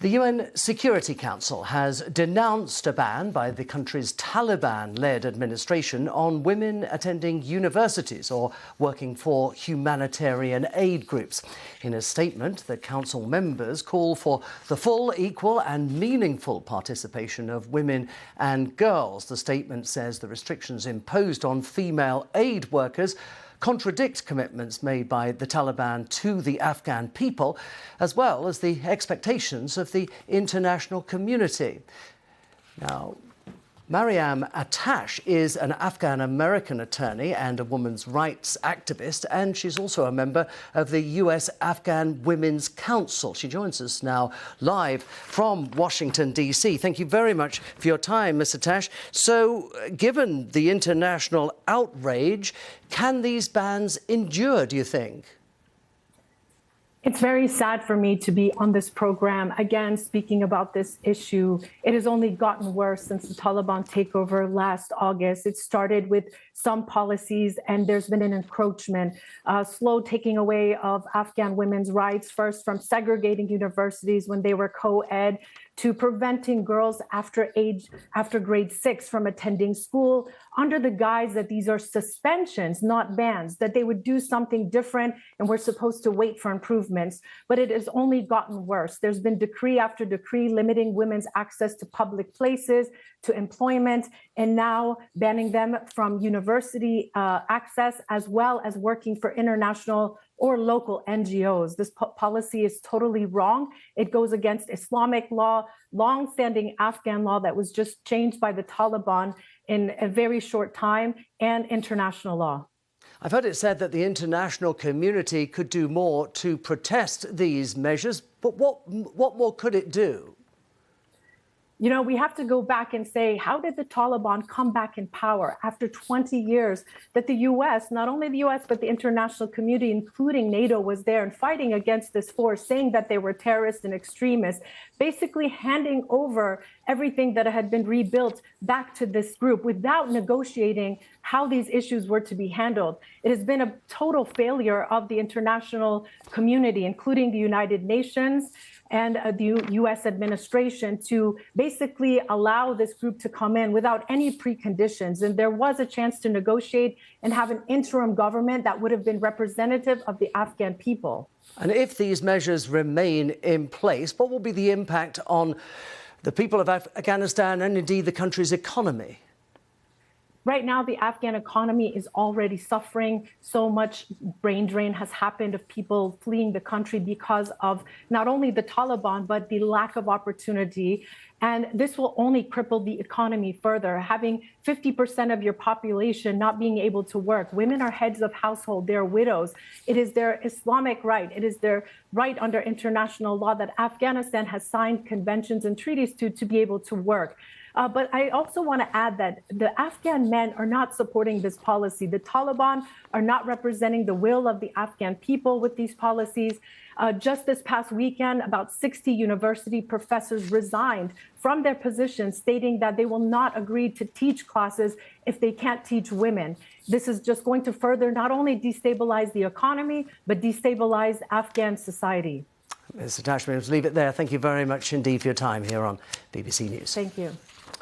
The UN Security Council has denounced a ban by the country's Taliban-led administration on women attending universities or working for humanitarian aid groups. In a statement, the council members call for the full, equal and meaningful participation of women and girls. The statement says the restrictions imposed on female aid workers contradict commitments made by the Taliban to the Afghan people, as well as the expectations of the international community. Now, Mariam Atash is an Afghan-American attorney and a women's rights activist, and she's also a member of the US Afghan Women's Council. She joins us now live from Washington, D.C. Thank you very much for your time, Ms. Atash. So, given the international outrage, can these bans endure, do you think? It's very sad for me to be on this program, again, speaking about this issue. It has only gotten worse since the Taliban takeover last August. It started with some policies, and there's been an encroachment, slow taking away of Afghan women's rights, first from segregating universities when they were co-ed, to preventing girls after grade 6 from attending school under the guise that these are suspensions, not bans, that they would do something different and we're supposed to wait for improvements. But it has only gotten worse. There's been decree after decree limiting women's access to public places, to employment, and now banning them from university access, as well as working for international or local NGOs. This policy is totally wrong. It goes against Islamic law, long-standing Afghan law that was just changed by the Taliban in a very short time, and international law. I've heard it said that the international community could do more to protest these measures, but what more could it do? You know, we have to go back and say, how did the Taliban come back in power after 20 years that the U.S., not only the U.S., but the international community, including NATO, was there and fighting against this force, saying that they were terrorists and extremists, basically handing over everything that had been rebuilt back to this group without negotiating how these issues were to be handled. It has been a total failure of the international community, including the United Nations and the U.S. administration, to basically allow this group to come in without any preconditions. And there was a chance to negotiate and have an interim government that would have been representative of the Afghan people. And if these measures remain in place, what will be the impact on the people of Afghanistan and indeed the country's economy? Right now, the Afghan economy is already suffering. So much brain drain has happened of people fleeing the country because of not only the Taliban, but the lack of opportunity. And this will only cripple the economy further. Having 50% of your population not being able to work. Women are heads of household, they're widows. It is their Islamic right. It is their right under international law that Afghanistan has signed conventions and treaties to be able to work. But I also want to add that the Afghan men are not supporting this policy. The Taliban are not representing the will of the Afghan people with these policies. Just this past weekend, about 60 university professors resigned from their positions, stating that they will not agree to teach classes if they can't teach women. This is just going to further not only destabilize the economy, but destabilize Afghan society. Ms. Atash, we'll leave it there. Thank you very much indeed for your time here on BBC News. Thank you.